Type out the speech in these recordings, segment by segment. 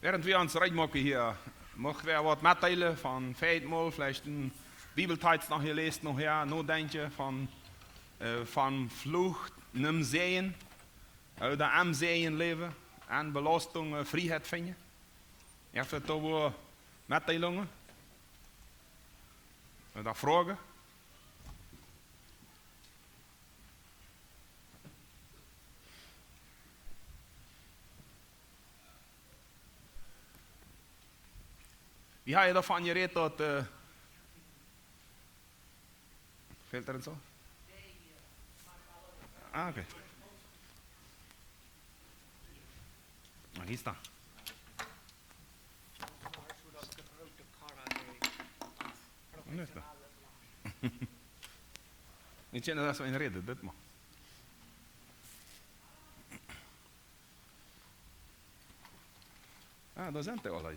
Während wir uns reinmachen hier, möchten wir was mitteilen von Feldmal, vielleicht ein Bibeltext noch hier lest, noch her, nur denken von Flucht, nem Sehen, oder am Sehen leben, an Belastung, Freiheit finden. Ich habe da wohl Mitteilungen oder Fragen. Wie habe je davon geredet, dat... Fehlt er so? Ah, okay. Nou, hier staat. Niet dat. Ik ken dat zo in reden, dit maar. Ah, daar zijn ze al.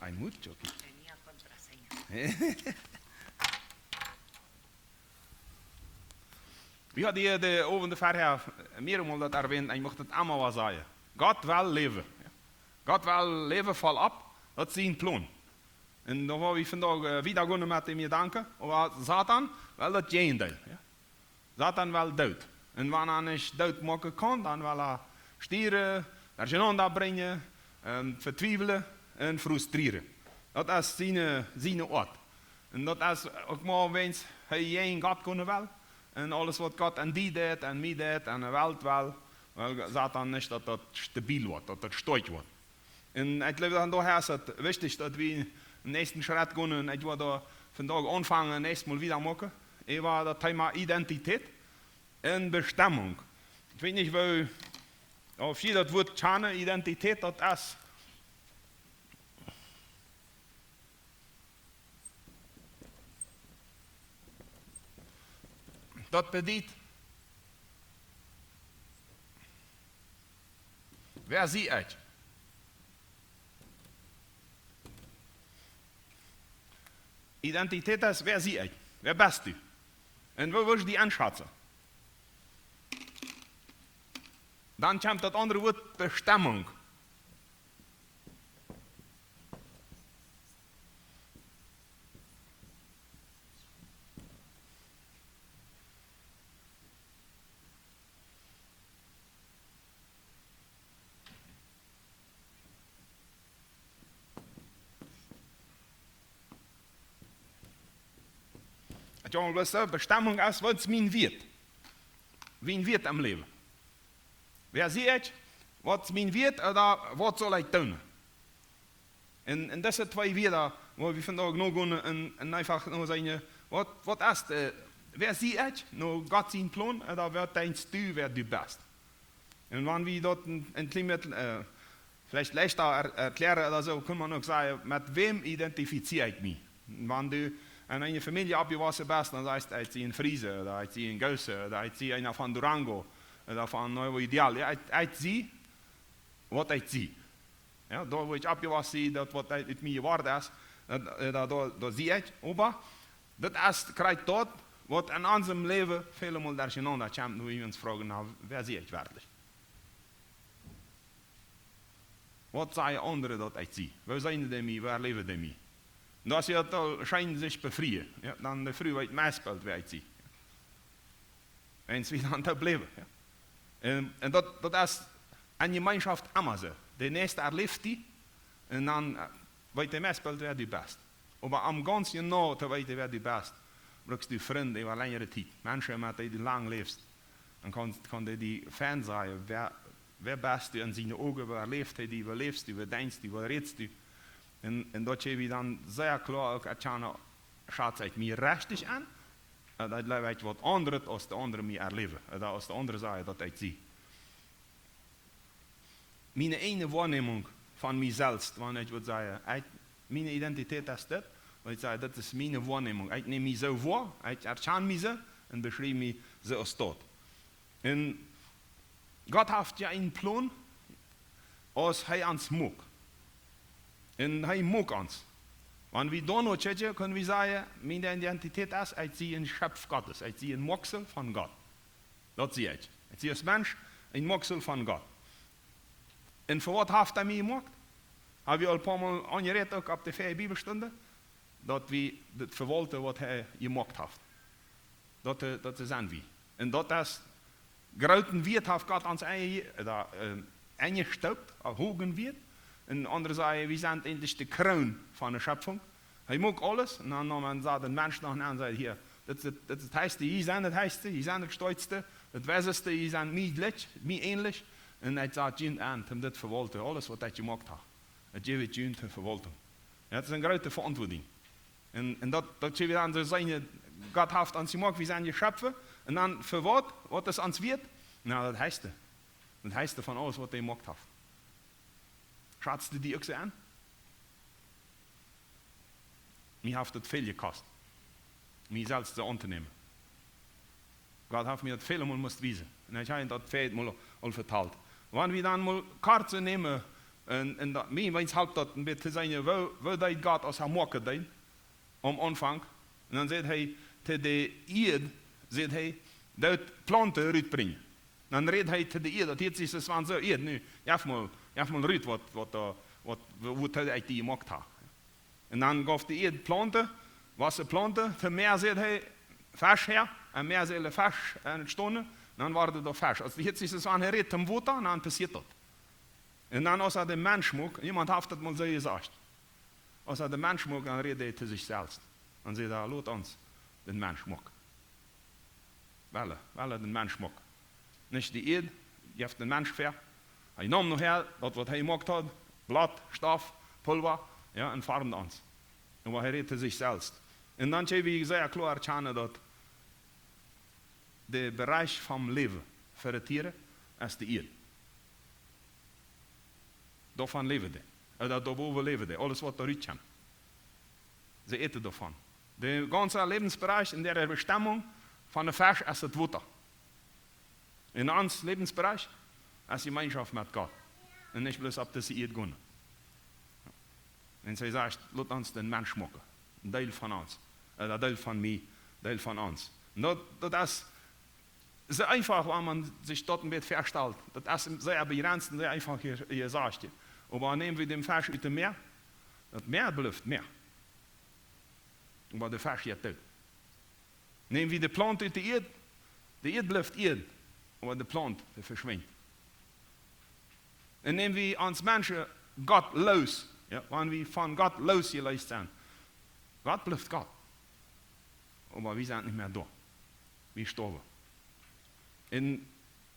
Hay mucho. Tenía contraseña. Wie had die de over de verhaal meermaals dat erwähnt, en je mocht het allemaal wel zeggen. God wil leven. God wil leven volop, dat is zijn plan. En dan wil we vandaag weer gaan met hem danken. Maar Satan wil dat tegendeel. Satan wil dood. En wanneer hij dood maken kan, dan wil hij stieren, durcheinander brengen, vertwijfelen en frustreren. Dat is zijn ort. En dat is ook maar wens hij geen God kunnen wel. En alles wat God en die deed en mij deed en de wereld wel. Weil Satan nicht, dass das stabil wird, dass das steif wird. Und ich glaube, daher ist es wichtig, dass wir den nächsten Schritt gehen und ich werde da von da anfangen, nächstes Mal wieder machen. Ich war das Thema Identität und Bestimmung. Ich weiß nicht, weil auf jedes Wort keine Identität, das ist. Das bedeutet, wer sie euch? Identität ist, wer sie euch? Wer bist du? Und wo willst du die anschätzen? Dann kommt das andere Wort Bestimmung. Bestimmung ist, was es mein wird. Wie wird am Leben. Wer sieht, was mein wird oder was soll ich tun? Und das sind zwei Wörter, wo wir vandaag noch gehen und einfach nur sagen, was ist, wer sieht, nur Gott sein Plan oder wer denkst du, wer du bist? Und wenn wir dort ein kleines, vielleicht leichter erklären oder so, kann man auch sagen, mit wem identifiziere ich mich? Wenn du in eine Familie abgewassen bist, dann heißt es, ich ein Friese, oder ich ein Gösse, oder ich einer von Durango, oder von Neuo Ideal. Ja, ich sehe, was ich sehe. Ja, da wo ich abgewassen bin, was mit mir geworden ist, da sehe ich. Aber das ist gerade dort, was in unserem Leben viele Mal durcheinander kommt, wo wir uns fragen, wer sehe ich wirklich? Was sagen andere, dass ich sehe? Wer sind die mir, wer leben die mir? Und als je dat scheint sich befreien, ja, dan de vrijheid meespeelt weet je. En wie dan te blijven. Ja. En dat is een gemeenschap immer so. De nächste erlebt die, en dan weet je meespeelt wer du best. Maar am ganzen nou te weten wer du best, brauchst du Freunde über längere Zeit. Menschen, mit denen du lang lebst. Dan kan die Fan sagen, wer bist du in seine Augen, wer lebt die, wer lebst du, wer denkst du, wer redest du. En dat je dan zeer klaar ook schaut zich mir richtig an, dat weet je wat anders als de anderen mir erleben, als de anderen zeggen dat ik zie. Mijn ene waarneming van mezelf, wanneer ik wil zeggen, mijn identiteit is dit, want ik zeg, dat is mijn waarneming. Ik neem me zo voor, ik herken me zo en beschrijf me zo als dat. En God heeft ja een plan, als hij ons mag. En hij mag ons. Wenn wir da noch checken, können wir sagen, meine Identität ist, ich sehe ein Schöpf Gottes, ich sehe ein Moxel von Gott. Das sehe ich. Ich sehe als Mensch ein Moxel von Gott. Und für was hat er mich gemacht? Habe ich al een paar Mal angeredet, auch ab der freie Bibelstunde, dass wir das verwolten, was er gemacht hat. Dat zijn we. En dat is groten Wert heeft Gott ans eingestaubt, auf hogen Wert. En andere zeggen, wir sind endlich die Kroon van de Schöpfung. Hij mag alles. En dan man sagt den Mensch noch an, sagt hier, das ist das heißte, ihr seid das heißte, ihr seid das stolzste, das Weseste, ihr seid mir ähnlich. En hij sagt, je aan, om dit verwolten, alles wat hij gemacht hat. Het je weet je te verwolten. Ja, dat is een grote verantwoording. En dat je weer aan de zijn, Gott heeft ons gemacht, wir sind Geschöpfe. En dan für wat is ons wird? Nou, dat heißte. Das heißte von alles, was hij gemacht hat. Schaust du die auch so an? Mir hat das viel gekostet. Mir selbst zu unternehmen. Gott hat mir das viele Mal müssen wissen. Und ich habe das viel mal verteilt. Wenn wir dann mal Karten nehmen, und mir meins halt das ein bisschen sein, wo dein Gott aus Hamburg dein, am Anfang, und dann sagt er, zu der Erde, sagt er, dort Planten rütbringen. Dann redet er zu der Erde, das jetzt ist es so, Erde, nu, jaf mal rüt, wo er die gemacht hat. Und dann gab die Erde Planten, Wasserplanten, für mehr sagt er, Fisch her, und mehr sollen Fisch entstehen, dann war das doch Fisch. Also jetzt ist es an Gerät im Wasser, und dann passiert das. Und dann, als er den Mensch mag, jemand hat das mal so gesagt, als er den Mensch mag, dann redet er zu sich selbst. Dann sagt er, lass uns den Mensch mag. Weil er den Mensch mag. Nicht die Erde, die hat den Mensch fair. Er nahm noch her, das was er gemacht hat, Blatt, Stoff, Pulver, ja, und farmt uns. Und er redet zu sich selbst. Und dann habe ich sehr klar erkennen, dass der Bereich vom Leben für die Tiere ist die Erde. Davon leben die. Oder daarboven leben die. Alles wat eruit komt. Sie eten davon. Der ganze Lebensbereich in der Bestimmung von der Fisch ist das Wasser. In uns Lebensbereich ist die Gemeinschaft mit Gott. Und nicht bloß, ob das sie Erde gehen. Und sie sagt, lass uns den Mensch machen. Ein Teil von uns. Ein Teil von mir. Ein Teil von uns. Und das ist sehr einfach, wenn man sich dort ein bisschen vorstellt. Das ist sehr begrenzt und sehr einfach gesagt. Aber nehmen wir den Fisch aus dem Meer, das Meer bleibt Meer. Aber der Fisch geht tot. Nehmen wir die Plant aus der Erde bleibt Erde. Aber die Plant verschwindet. Und nehmen wir uns Menschen Gott los, ja, wenn wir von Gott losgelöst sind. Gott bleibt Gott. Aber wir sind nicht mehr da. Wir sterben. Und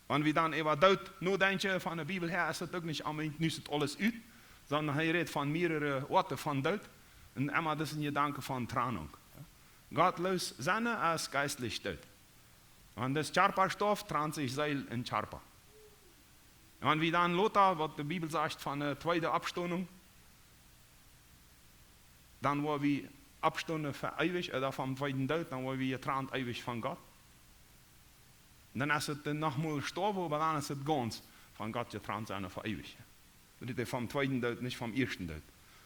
wenn wir dann über Tod nachdenken von der Bibel her, ist das auch nicht am Ende nicht alles uit, sondern er redet von mehreren Orten von Tod. Und immer das ist ein Gedanke von Trennung. Gott löst seine als geistlich Tod. Wenn das Charpa-Stoff trennt sich Seil in Charpa. Wenn wir dann Lothar, was die Bibel sagt von der zweiten Abstundung, dann wo wir Abstunden für ewig, oder vom zweiten Tod, dann wo wir getrennt ewig von Gott. Dan is het nochmal gestorben, aber dann ist es ganz von Gott getrennt sein für ewig. Das ist vom zweiten Tod, nicht vom ersten Tod.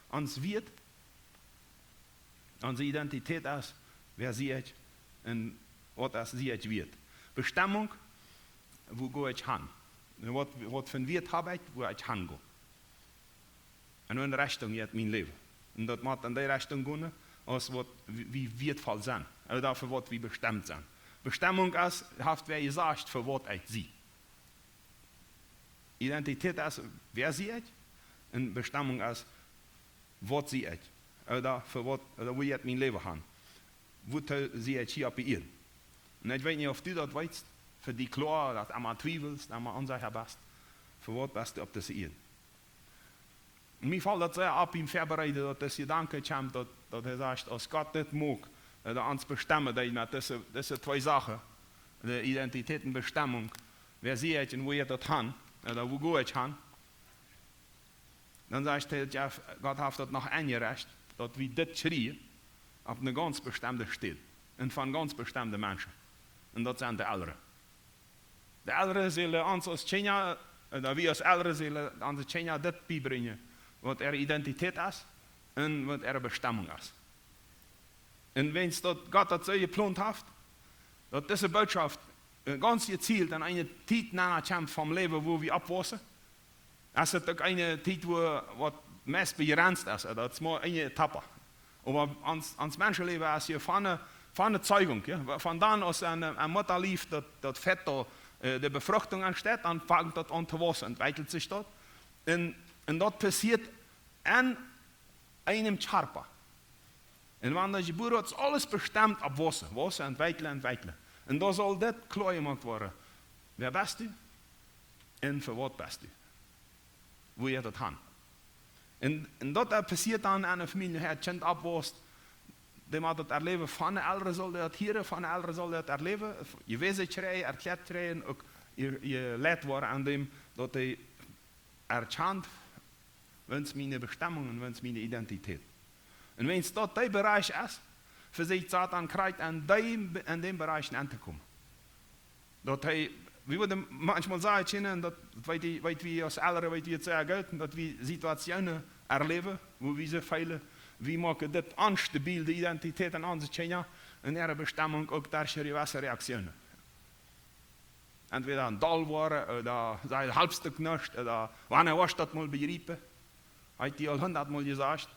Uns wird, unsere Identität ist, wer sie ist und was sie ist wird. Bestimmung, wo gehe ich hin? Was für ein Wert habe ich, wo ich hingehe. Und in Richtung geht mein Leben. Und das muss in die Richtung gehen, als wie wertvoll sein. Oder dafür, was wir bestimmt sind. Bestimmung ist, hat wer gesagt, für was ich sie. Identität ist, wer sie ist. Und Bestimmung ist, was sie ist. Oder für was, oder wo ich mein Leben habe. Wo sie ist hier auf der Erde. Und ich weiß nicht, ob du das weißt, für die klar, dass du einmal zweifelst, einmal unsicher bist. Für was bist du auf dieser Erde. Und mir fällt das sehr ab, im Vorbereiten, dass das Gedanke kommt, dass er sagt, als Gott das mag, oder uns bestemmen, dass diese zwei Sachen, die Identität und Bestimmung, wer sie ist und wo ihr das hin, oder wo gehe ich hin, dann sagt er, ja, Gott hat das noch eingereicht, dass wir das schreien, auf eine ganz bestimmte Stelle, und von ganz bestimmten Menschen. Und das sind die Älteren. Die Älteren sollen uns als Kenia, oder wir als Älteren sollen uns Kenia das beibringen, was ihre Identität ist und was ihre Bestimmung ist. Und wenn Gott das so geplant hat, dass diese Botschaft ganz gezielt an eine Zeit nachkommt vom Leben, wo wir abwachsen, ist es auch eine Zeit, wo meist begrenzt ist, das ist mal eine Etappe. Aber ans Menschenleben ist hier von einer Zeugung. Ja? Von dann aus eine Mutter lief, das Fett da, die Befruchtung ansteht, dann fängt das an zu wachsen, entwickelt sich dort. Und das passiert an einem Körper. Und wenn das Geburt hat, ist alles bestimmt ab Wasser, entwickeln. Und da soll das klar gemacht werden. Wer bist du? Und für was bist du? Wo ihr das haben. Und das passiert dann in einer Familie, der Kind abwässt, dem hat das erleben, von den Eltern soll das hier, von den Eltern soll das erleben. Je wezen krijgen, erklärt krijgen, ook je leidt worden aan dem, dat hij erkennt, wens mijn bestemming en wens mijn identiteit. En wens dat die Bereich ist, versucht Satan krijgt in dem Bereich an zu kommen. Dat hij, wie würden manchmal sagen, dat weet wie als Eltern, weet wie het sehr gelten, dat wir Situationen erleben, wo wir so viele, wie maken dit onstabiel, de identiteit en onze China, en ihre Bestimmung ook daar gewisse Reaktionen. Entweder ein Dall worden, oder sei ein halbstück nicht, oder wann was das mal begriffen, hat die al 100-mal gesagt,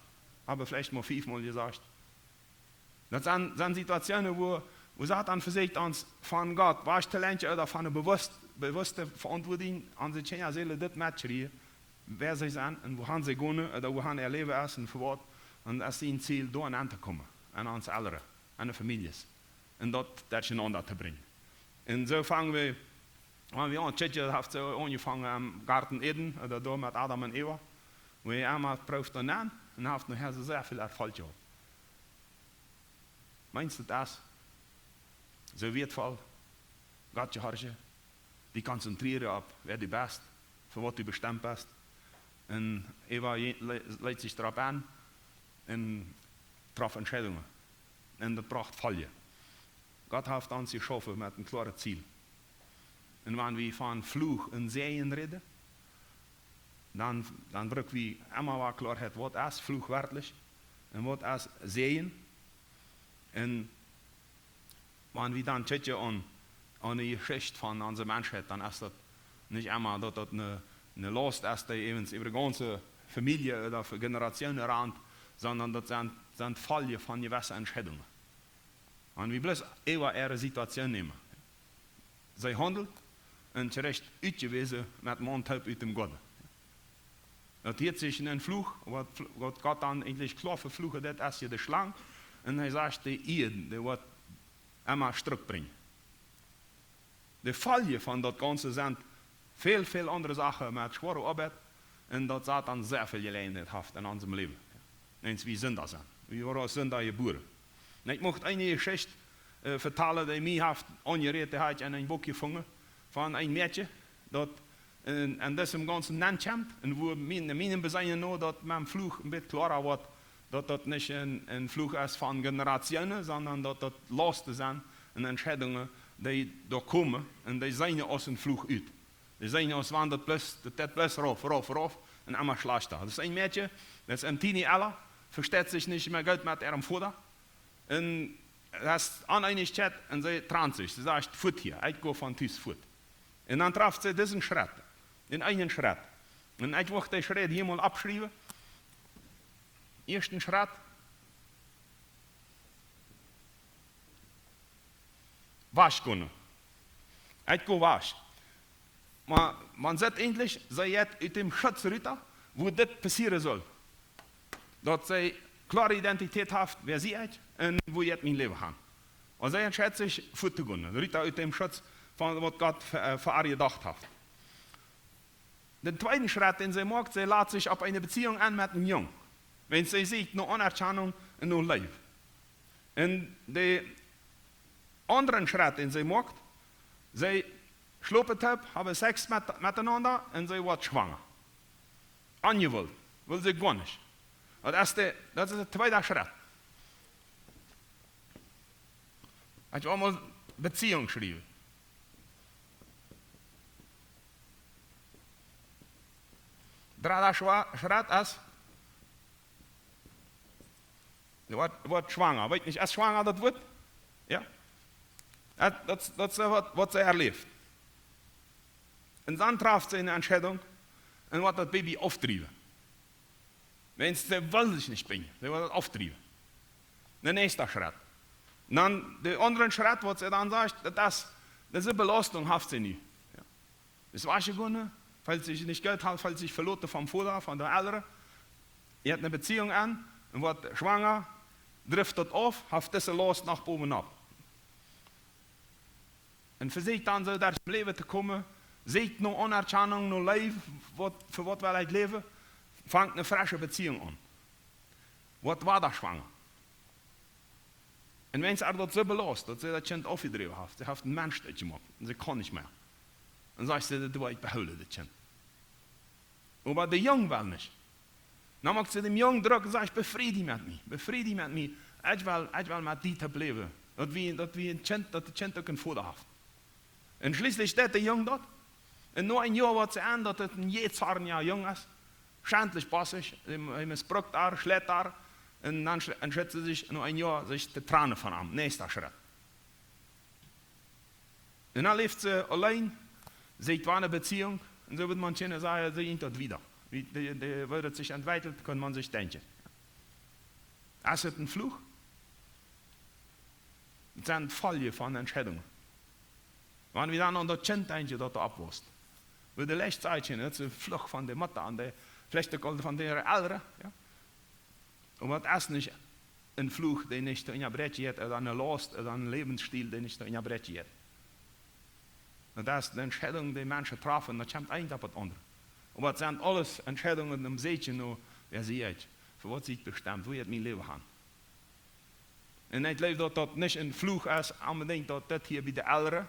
aber vielleicht mal 5-mal gesagt. Das sind Situationen, wo Satan versucht uns von Gott, was Talentje oder von einer bewusste Verantwortung an die China Seele das mitzukriegen, wer sie sind und wohin sie gehen oder wohin ihr Leben ist und für was. Und das ist ein Ziel, da an kommen, an uns alle, an die Familien. Und das einander zu bringen. Und so fangen wir, wenn wir an, Tschetschen hat so angefangen am Garten Eden, oder da mit Adam und Eva, wo wir einmal prüft und an, und hat nachher so sehr viel Erfolg gehabt. Meinst du das? So wertvoll, Gott zu horchen, die konzentrieren auf, wer du bist, für was du bestimmt bist. Und Eva legt sich darauf an, und traf Entscheidungen. Und das braucht Folge. Gott hat uns geschaffen mit einem klaren Ziel. Und wenn wir von Fluch und Sehen reden, dann brauchen wir immer Klarheit, was ist Fluch wörtlich und was ist Sehen. Und wenn wir dann schauen an die Geschichte von unserer Menschheit, dann ist das nicht immer, dass das eine Last ist, die eben über die ganze Familie oder für Generationen rannt, sondern das sind Fälle von gewissen Entscheidungen. Und wir bloß ihre Situation nehmen. Sie handelt und zurecht ausgewiesen mit dem Mundhalb aus dem Gott. Das hat sich in einen Fluch, was Gott dann eigentlich klar verflucht, das ist ja der Schlange. Und er sagt, die Eden, die wird immer zurückbringen. Die Fälle von das Ganze sind viel andere Sachen mit schwerer Arbeit und das Satan sehr viel Gelegenheit hat in unserem Leben. Eens wie Sünder sind. Wir waren als Sünder geboren. Und ich möchte eine Geschichte vertellen, die mich hat angeredet hat in ein Buch gefunden von einem Mädchen, das in diesem ganzen Land kommt und wo meinen Beseinen nur, dass mein Fluch ein bisschen klarer wird, dass das nicht ein Fluch ist von Generationen, sondern dass das Lasten sind und Entscheidungen, die da kommen und die sehen aus dem Fluch aus. Die sehen aus, wann das bloß rauf und einmal schlecht da. Das ist ein Mädchen, das ist ein Teenie-Aller, versteht sich nicht mehr gut mit ihrem Vater. Und das ist an eine Chat und sie trennt sich. Sie sagt, Fut hier, ich gehe von Tisch Fut. Und dann trifft sie diesen Schritt, den einen Schritt. Und ich möchte den Schritt hier mal abschreiben. Ersten Schritt. Wasch können. Ich gehe wasch. Man sagt endlich, sie jetzt in dem Schutz runter, wo das passieren soll. Dass sie klare Identität hat, wer sie ist und wo jetzt mein Leben haben. Und sie entscheidet sich, für zu gehen. Runter aus dem Schutz, von was Gott für ihr gedacht hat. Den zweiten Schritt, den sie macht, sie lädt sich auf eine Beziehung an mit einem Jungen. Wenn sie sieht, nur Anerkennung und nur Liebe. Und der andere Schritt, den sie macht, sie schläft, haben Sex miteinander und sie wird schwanger. Angewollt, will sie gar nicht. Und das ist der zweite Schritt. Ich will mal Beziehung schreiben. Der Schritt ist, sie wird schwanger. Weiß nicht, erst schwanger das wird? Ja? Das ist, was sie erlebt. Und dann trifft sie eine Entscheidung und wird das Baby auftreiben. Wenn sie will sich nicht bringen, sie will das auftrieben. Der nächste Schritt. Und dann der andere Schritt, was er dann sagt, diese Belastung haft sie nicht. Ja. Das war schon, falls ich nicht Geld habe, falls ich verloren vom Vater, von der Eltern. Ihr hat eine Beziehung an und wird schwanger, driftet auf, haft diese Last nach oben ab. Und für sich dann so, dass im Leben zu kommen, sieht noch Anerkennung, noch Leben, für was wir leben, fängt eine frische Beziehung an. Was war das schwanger? Und wenn sie das so belastet, dass sie das Kind aufgedreht hat, sie hat einen Mensch gemacht und sie kann nicht mehr. Dann sagt sie, du, ich behalte das Kind. Aber der Junge will nicht. Dann macht sie dem Jungen drücken und sagt, befriedige mich. Ich will mit dir bleiben. Das wie ein Kind, das Kind auch ein Vater hat. Und schließlich steht der Junge dort. Und nur ein Jahr wird sie an, dass es ein Jahr jung ist. Schändlich passig, missbraucht schlägt und dann schätzt sie sich nur ein Jahr sich die Tränen von ihm. Nächster Schritt. Und dann lebt sie allein, sieht eine Beziehung, und so wird man sagen, sie ihn dort wieder. Die wird sich entwickelt, kann man sich denken. Es ist ein Fluch. Es sind Folgen von Entscheidungen. Wenn wir dann an das Kind denken, das abwässt, wird der letzte Zeitchen, das ist ein Fluch von der Mutter an der, vielleicht auch von der Eltern. Ja? Aber das ist nicht ein Fluch, der nicht in der Bretje hat, oder eine Last, oder ein Lebensstil, der nicht in der Bretje hat. Und das ist die Entscheidung, die Menschen treffen, das kommt eigentlich auf das andere. Aber es sind alles Entscheidungen, um sich nur, wer sie ist, für was sie bestimmt, wo ich mein Leben habe. Und ich glaube, dass das nicht ein Fluch ist, unbedingt, dass das hier bei den Eltern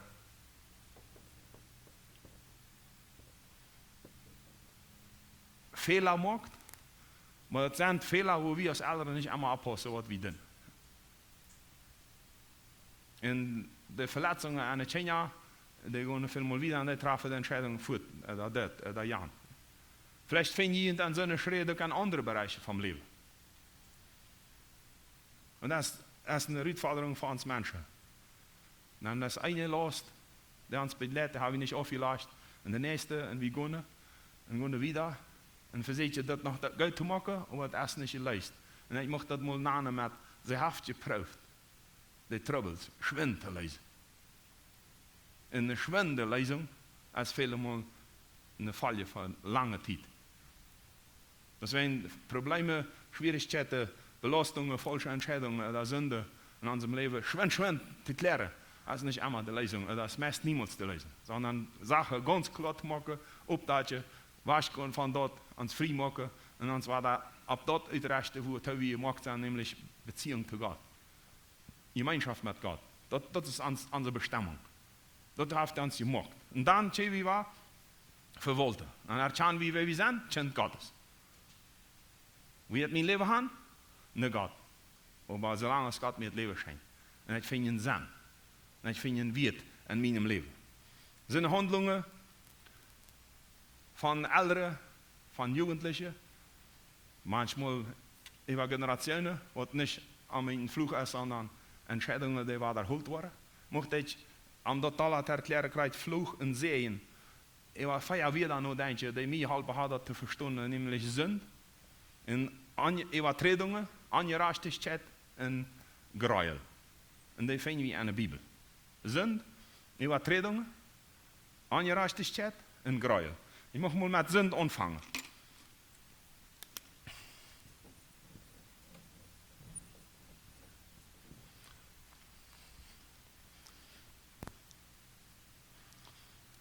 Fehler macht, aber es sind Fehler, wo wir als Eltern nicht einmal abpassen, was wir tun. Und die Verletzungen an den Kinder, die gehen vielmal wieder an die treffen die Entscheidung vor, oder Jan. Vielleicht finden sie dann so eine Schritte auch in anderen Bereichen vom Leben. Und das ist eine Herausforderung für uns Menschen. Und dann das eine Last, der uns begleitet, habe ich nicht aufgelassen. Und der nächste, und wir gehen wieder. Und versucht das noch Geld zu machen, aber das ist nicht leicht. Und ich möchte das mal nennen mit, sie haben geprüft, die Troubles, schwind zu lesen. Und eine schwinde Lesung ist vielmal eine Falle von langer Zeit. Das wenn Probleme, Schwierigkeiten, Belastungen, falsche Entscheidungen oder Sünde in unserem Leben schwind zu klären, das ist nicht immer die Lesung, das ist meist niemals die Lesung, sondern Sachen ganz klar zu machen, aufdaten, waschen von dort ans frei machen und dann war da ab dort uitrechten, wo wir gemacht sind, nämlich Beziehung zu Gott. Gemeinschaft mit Gott. Das ist unsere Bestimmung. Das hat uns gemacht. Und dann, wie war, verwolten. Dann erkennen wir, wer wir sind, Kind Gottes. Wie hat mein Leben haben? Nicht Gott. Aber solange es Gott mir das Leben schenkt. Und ich finde einen Sinn. Und ich finde einen Wert in meinem Leben. Das sind Handlungen von Älteren, von Jugendlichen, manchmal über Generationen, was nicht an meinen Fluch ist, sondern Entscheidungen, die erholt worden. Mochte ich am total erklären, krijgt Fluch und Sehen. Ich war feier wieder noch denken, die mir halb hat zu verstehen, nämlich Sünd, und Übertretungen, Ungerechtigkeit und Gräuel. Und die finden wir in der Bibel. Sünd, Übertretungen, Ungerechtigkeit und Gräuel. Ich möchte mal mit Sünd anfangen.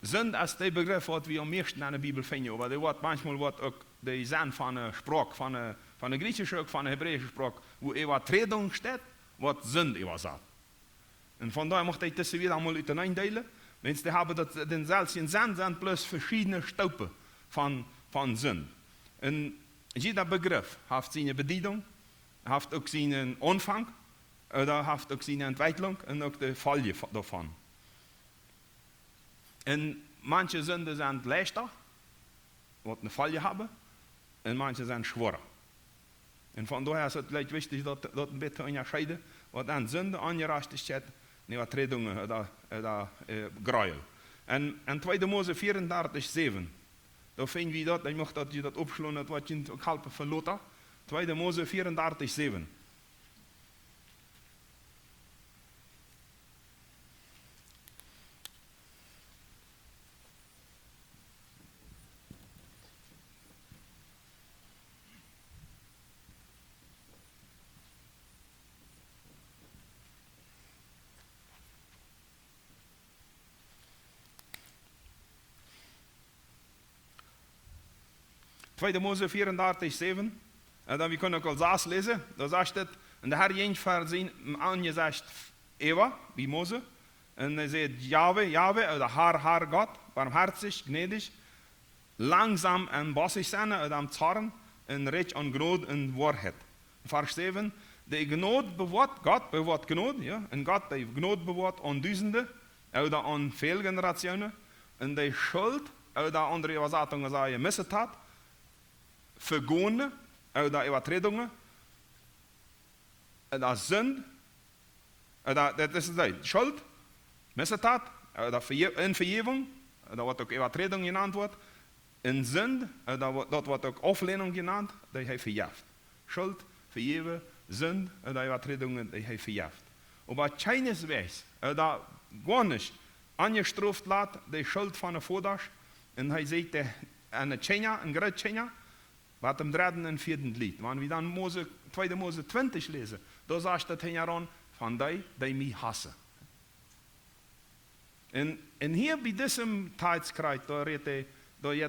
Sünd ist der Begriff, den wir am meisten in der Bibel finden, aber der wird manchmal auch der Sinn von einer Sprache, von einer griechischen, von einer hebräischen Sprache, wo Übertretung steht, wird Sünd übersetzt. Und von daher möchte ich das wieder einmal eindelen. Wenn Sie haben, den selben Sinn sind bloß verschiedene Stufen von Sünd. Und jeder Begriff hat seine Bedienung, hat auch seinen Anfang, oder hat auch seine Entwicklung und auch die Folge davon. Und manche Sünden sind leichter, die eine Folge haben, und manche sind schwerer. Und von daher ist es gleich wichtig, dass ein bisschen unterscheiden, was an Sünde, Ungerechtigkeit, Übertretungen oder Gräuel. Und in 2. Mose 34, 7, da finden wir dort, ich möchte, dass ihr das abschlagen, was ich halb von Lothar, 2. Mose 34, 7. Tweede Mose 34, 7. En dan we kunnen ook al 6 lezen. Dan zegt het, en de Heer Jens voorzien aangezegd Eva, wie Mose. En hij zegt, Jahwe, oder haar God, barmherzig, gnädig, langsam en bossig zijn, uit am Zorn, en rich en gnade en waarheid. Vers 7. De gnade bewaart, God bewaart gnade, ja. En God die gnade bewaart aan duizenden, oder aan veel generationen. En de schuld, oder andere übersetzungen sagen, missetat, vergående, oder Übertretungen, oder Sünde, oder das ist die Schuld, Missetat, oder Vergebung, oder was auch Übertretung genannt wird, in Sünde, oder das wird auch Auflehnung genannt, die hij verjaft. Schuld, vergeben, Sünde, oder Übertretungen, die hij verjaft. Aber keineswegs, oder gar nicht, angestraft laat, die Schuld von der Vater, und hij zegt, een Tjena, een groot Tjena, wat im 3. und 4. Lied. Wenn wir dann 2. Mose 20 lesen, da sagt der Teniaron, von die mich hassen. Und hier bei diesem Teilskreis, da redet es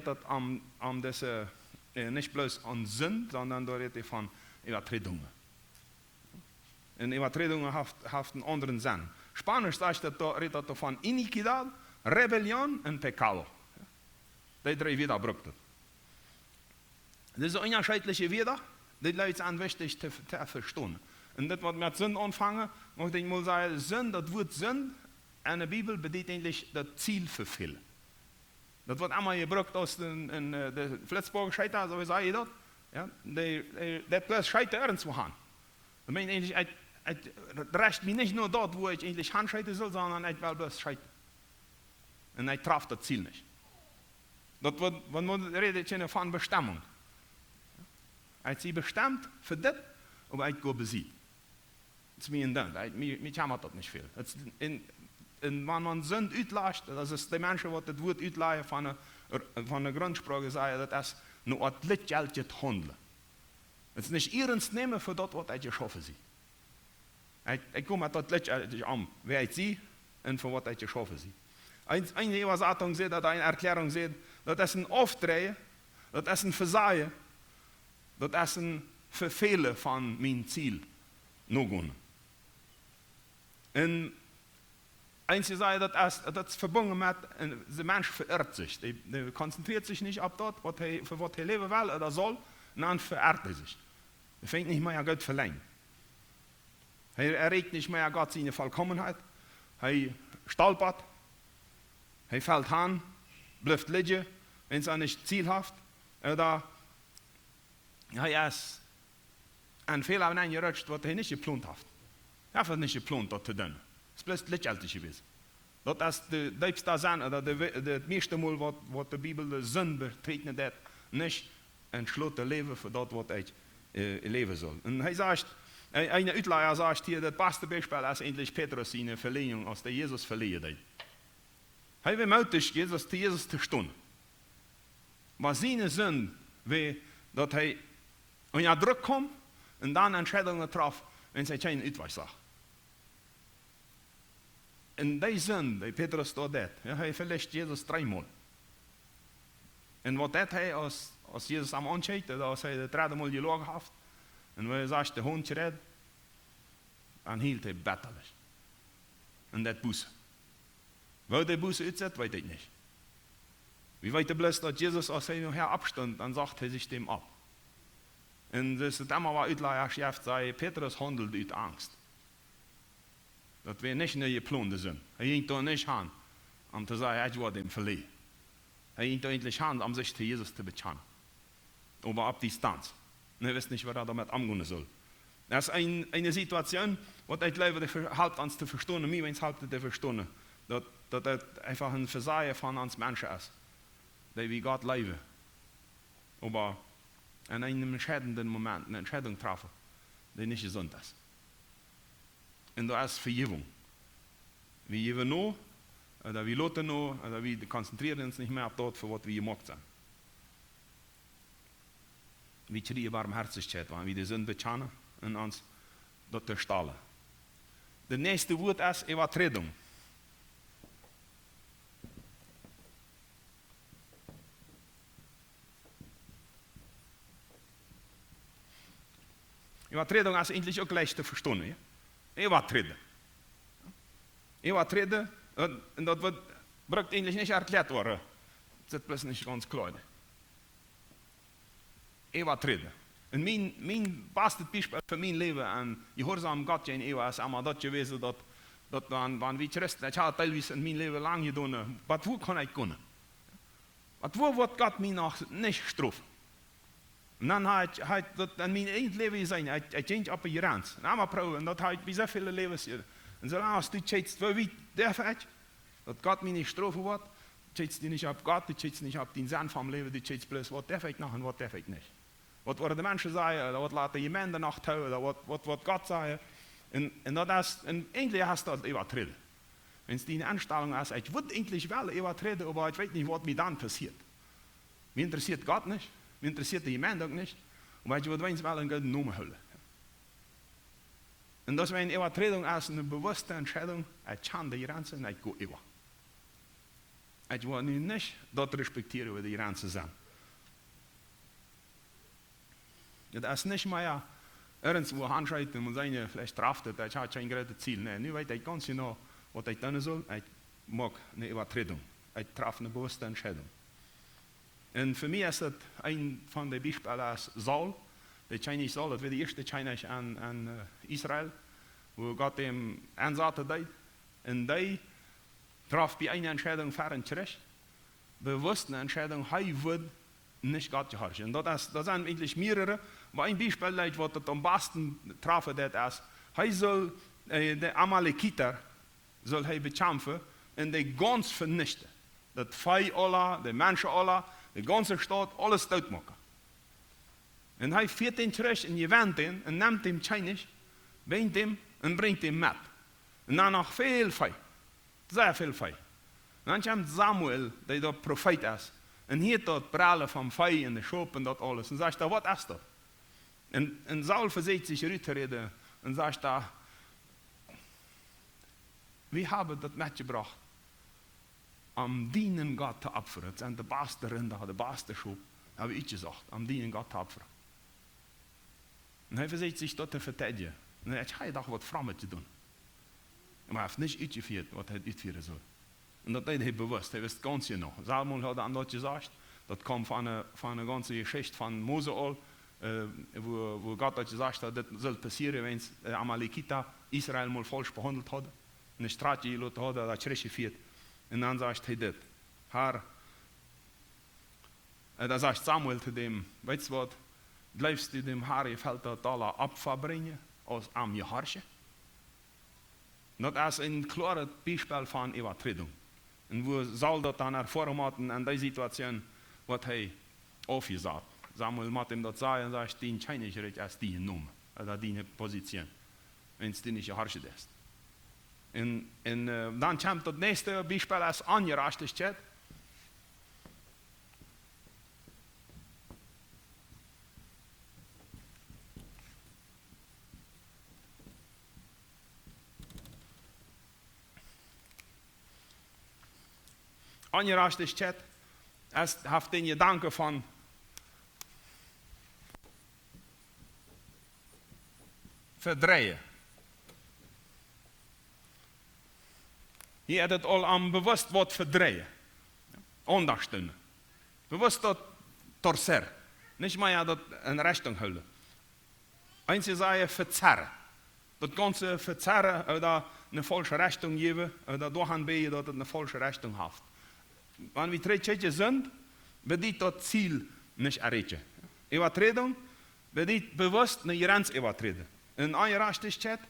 diese, nicht bloß an Sünde, sondern da redet es von Übertretungen. Und Übertretungen haben einen anderen Sinn. Spanisch sagt es, da redet es von Iniquidad, Rebellion und Pecado. Die 3 Wörter braucht es. Das ist unterschiedliche Wörter, die Leute sind wichtig zu verstehen. Und das, was wir mit Sünde anfangen, möchte ich mal sagen, Sünde, das Wort Sünde in der Bibel bedeutet eigentlich das Ziel verfehlen. Das wird einmal gebraucht aus der Flensburger Scheiter, so wie sage ich das. Ja, der bloß Scheiter irgendwo haben. Das meint eigentlich, recht mich nicht nur dort, wo ich eigentlich hinscheiten soll, sondern ich will bloß scheitern. Und ich traf das Ziel nicht. Das wird, wenn man redet von Bestimmung. Als sie bestimmt für das, aber ich gehe besiegt. Das ist mir in den, mich haben das nicht viel. Und wenn man Sünde utlässt, das ist die Menschen, die das Wort utleihen von der Grundsprache sagen, das ist nur ein Lichtgeld handeln. Es ist nicht ernst nehmen für das, was ich geschaffen habe. Ich komme mit das Lichtgeld an, wer ich sie und für was ich geschaffen habe. Eine Übersetzung sieht, eine Erklärung sieht, das ist ein Aufdrehen, das ist ein Versagen, das ist ein Verfehlen von meinem Ziel. Und eins sagt, das ist verbunden mit, der Mensch verirrt sich. Der konzentriert sich nicht auf das, für was er leben will oder soll, und dann verirrt er sich. Er fängt nicht mehr an Gott verlangen. Er erregt nicht mehr Gott seine Vollkommenheit. Er stolpert, er fällt an, bleibt liegen, wenn es nicht zielhaft oder er ist ein Fehler hineingerutscht, was er nicht geplant hat. Er hat nicht geplant, das zu tun. Es ist bloß letztendlich gewesen. Das ist der tiefste Sinn, oder das meiste Mal, was die Bibel die Sünde betreten hat, nicht entschlossen leben für das, was ich leben soll. Und er sagt, eine Utleiher sagt hier, das beste Beispiel ist eigentlich Petrus seine Verleihung, als der Jesus verliehen hat. Er will mutig, Jesus zu stehen. Aber seine Sünde, wie, dass er in Druck kommt und dann Entscheidungen traf, wenn er keinen Utweis sagt. In die Sünde, die Petrus da hat, er verlässt Jesus 3-mal. Und was hat er, als Jesus am Anschaut, als er das 3. Mal gelogen hat, und wenn er sagt, der Hund redet, dann hielt er betterlich. Und das Buße. Weil der Buße utsetzt, weiß ich nicht. Wie weit er bloß, dass Jesus aus seinem Herr abstand, dann sagt er sich dem ab. Und das ist immer, was Utleiher schafft, sei, Petrus handelt aus Angst. Dat wir nicht nur geplante sind. Er ging da nicht an, um zu sagen, ich werde ihm verliehen. Er ging da endlich an, um sich zu Jesus zu bekennen. Aber ab Distanz. Und er weiß nicht, was er damit umgehen soll. Das ist eine Situation, die ich glaube, die halbt uns zu verstehen, mir, wenn es halbt zu verstehen, dass das einfach ein Versagen von uns Menschen ist, die wie Gott leben. Aber in einem entscheidenden Moment eine Entscheidung treffen, die nicht gesund ist. Und da ist Vergebung. Wir geben noch, oder wir lassen noch, oder wir konzentrieren uns nicht mehr auf das, für was wir gemacht sind. Wir schreien Barmherzigkeit, wenn wir die Sünde bekennen und uns dort erstellen. Das nächste Wort ist Übertretung. Übertretung ist eigentlich auch leicht zu verstehen. Ja? Übertreten. Übertreten, und das wird eigentlich nicht erklärt worden. Das ist bloß nicht ganz klar. Übertreten. Und mein bestes Beispiel für mein Leben an Gehorsam Gott gegenüber ist einmal das gewesen, dass wenn wir Christen, ich habe teilweise in meinem Leben lang getan, was wo kann ich können? Was wo wird Gott mich noch nicht strafen? Und dann hat das in meinem eigenen Leben gesagt, ich ging auf die Grenze. Und einmal probieren, und das hat bei so vielen Leben hier. Und solange du schätzt, wie darf ich, dass Gott mich nicht strafen wird, schätzt du nicht auf Gott, du schätzt nicht auf den Sinn vom Leben, du schätzt bloß, was darf ich noch und was darf ich nicht. Was werden die Menschen sagen, oder was lassen die Gemeinde noch tun, oder was wird Gott sagen. Und eigentlich hast du das übertreten. Wenn es die Anstellung ist, ich würde eigentlich wel übertreten, aber ich weiß nicht, was mir dann passiert. Mir interessiert Gott nicht, mir interessiert die Gemeinde auch nicht, aber ich würde wenigstens wel einen guten Namen holen. Und das, wenn eine Übertretung ist, eine bewusste Entscheidung, ich kann die Grenze und ich gehe über. Ich will nicht das respektieren, wie die Grenzen sind. Das ist nicht mehr irgendwo handschreiten und sagen, vielleicht traftet, ich habe kein großes Ziel. Nein, nu weiß ich ganz genau, was ich tun soll. Ich mag eine Übertretung. Ich treffe eine bewusste Entscheidung. Und für mich ist das ein von den Beispielen Saul. Der Chinese Saul, das war der erste Chinese an Israel, wo Gott ihm Einsatz hat. Und der traf bei einer Entscheidung fair und zurecht. Bewusst eine Entscheidung, er wird nicht Gott gehorchen. Und das sind eigentlich mehrere. Aber ein Beispiel, was das am besten treffen, das ist, er soll die Amalekiter bekämpfen und die ganz vernichten. Das Vieh alle, die Menschen alle, die ganze Stadt, alles tot machen. Und er führt ihn zurecht und gewinnt ihn und nimmt ihn Chinesisch, bringt ihn und bringt ihn mit. Und dann noch viel Vieh. Sehr viel Vieh. Und dann kommt Samuel, der der Prophet ist. Und hier dort Brille vom Vieh und der Schop und das alles. Und sagt, was ist das? Und Saul versucht sich rüberreden und sagt da, wir haben das mitgebracht, am dienen Gott zu opfern. Das sind die beste Rinder, der beste Schop, habe ich gesagt, am dienen Gott zu opfern. Und er versucht sich dort zu verteidigen. Und er hat gedacht, was Fremdes zu tun. Aber er hat nicht ausgeführt, was er ausführen soll. Und das deed hij bewust, hij wist ganz genau. Salomon hat an dat gesagt, das kommt von einer ganzen Geschichte von Mose al, wo Gott hat gesagt hat, das soll passieren, wenn es Amalekiter Israel mal falsch behandelt hat, eine Strategie gelassen hat, das zurückgeführt. Und dann sagt er das. Da sagt Samuel zu dem, weißt du was, bleibst du dem Herr gefällt das alle Opfer bringen, als am Gehorchen? Das ist ein klares Beispiel von Übertretung. Und wo Saul das dann erfahren hat, in der Situation, was er aufgesagt. Samuel hat ihm das sagen und sagt, die scheint nicht als die Nummer, oder die Position, wenn es die nicht gehorcht ist. Und dann kommt das nächste Beispiel als Ungerechtigkeit. Ungerechtigkeit hat den Gedanken von verdrehen. Hier hat het al am bewusst wat verdrehen. Ondersteunen. Bewusst dat torser. Nicht mal ja dat in Richtung houden. Eins sagen verzerren. Das ganze verzerren oder eine falsche Richtung geben oder durchhanbehen, dass es eine falsche Richtung hat. Wenn wir Tretchen sind, bedeutet das Ziel nicht erreichen. Übertretung bedeutet bewusst eine Grenze übertreten. In Ungerechtigkeit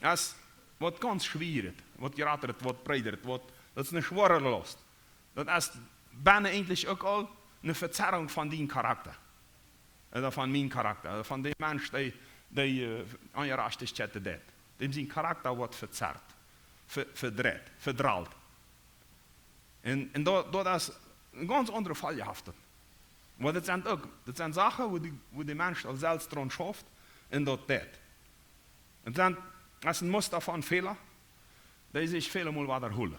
ist was ganz schwierig, was gerattert, was breitert, das ist eine schwere Last. Das ist eigentlich auch eine Verzerrung von deinem Charakter. oder von meinem Charakter, oder von dem Mensch, der angeracht ist, das. Dem sein Charakter wird verzerrt, verdreht, verdrallt. Und das ist ein ganz anderer Fall gehaftet. Aber das sind Sachen, wo die Mensch als selbst dran schafft, und das. Und dann ist ein Muster von Fehler, die sich viele Mal wiederholen.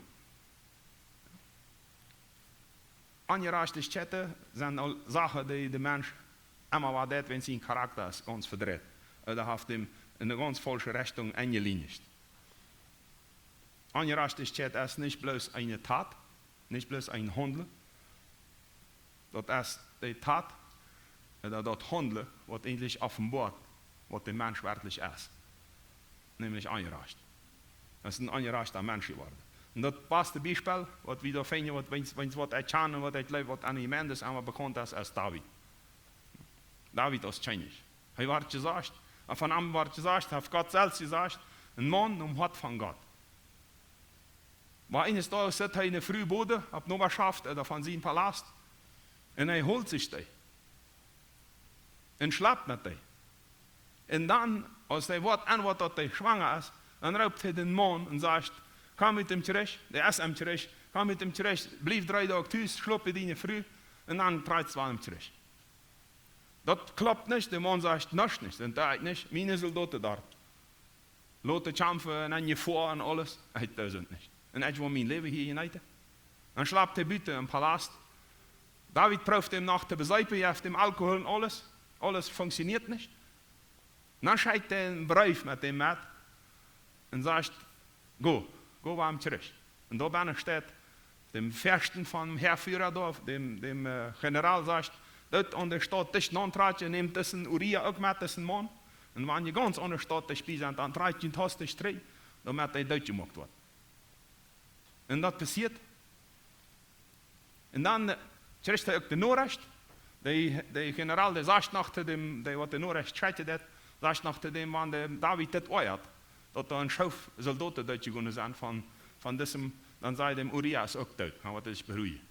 Angerachte Städte sind all Sachen, die der Mensch immer war, wenn sein Charakter ist, ganz verdreht. Oder hat ihm in eine ganz falsche Richtung eingelinkt. Angerachte Städte ist nicht bloß eine Tat, nicht bloß ein Handeln. Das ist die Tat, oder das Handeln, was endlich offenbart, was der Mensch wirklich ist. Nämlich angeracht. Das ist ein angerachter Mensch geworden. Und das beste Beispiel, was wir da finden, wenn es was erkennen, was lebt, was an jemand ist, einmal bekannt ist, als David. David ist König. Er war gesagt, von ihm war gesagt, hat Gott selbst gesagt, ein Mann um Hort von Gott. Aber eines Tages sitzt er in der Frühbode, auf Noberschaft oder von seinem Palast, und er holt sich die. Und schlaft mit die. Und dann, als er antwortet, dass er schwanger ist, dann ruft er den Mann und sagt, komm mit dem zurecht, der ist ihm zurecht, komm mit dem zurecht, bleib 3 Tage thuis, schlapp in die Früh, und dann treibt es ihm zurecht. Das klappt nicht, der Mann sagt, nicht, und das nicht, meine Soldaten dort. Leute kämpfen und dann Gefahr und alles, das sind nicht. Und ich will mein Leben hier hinein. Dann schlaft er bitte im Palast. David prüft ihm nach der Beseipe, er hat dem Alkohol und alles funktioniert nicht. Und dann schreibt er einen Brief mit dem Mann und sagt, go war ihm zurück. Und da bin steht, dem Fürsten vom Heerführer da, dem General sagt, dort an der Stadt dich non-tratje, nehmt diesen Uriah auch mit, diesen Mann. Und wenn ihr ganz an der Stadt spielt, dann treibt ihr das dich drei, damit er dort gemacht wird. Und das passiert. Und dann kriegt er auch den Nachricht, der General, der sagt nach dem, der den Nachricht schreibt, sagt nach dem, wann der David das äußert, dass da ein Schauf Soldaten dort gegangen sind von diesem, dann sei dem Uriah auch dort, dann wird er sich beruhigen.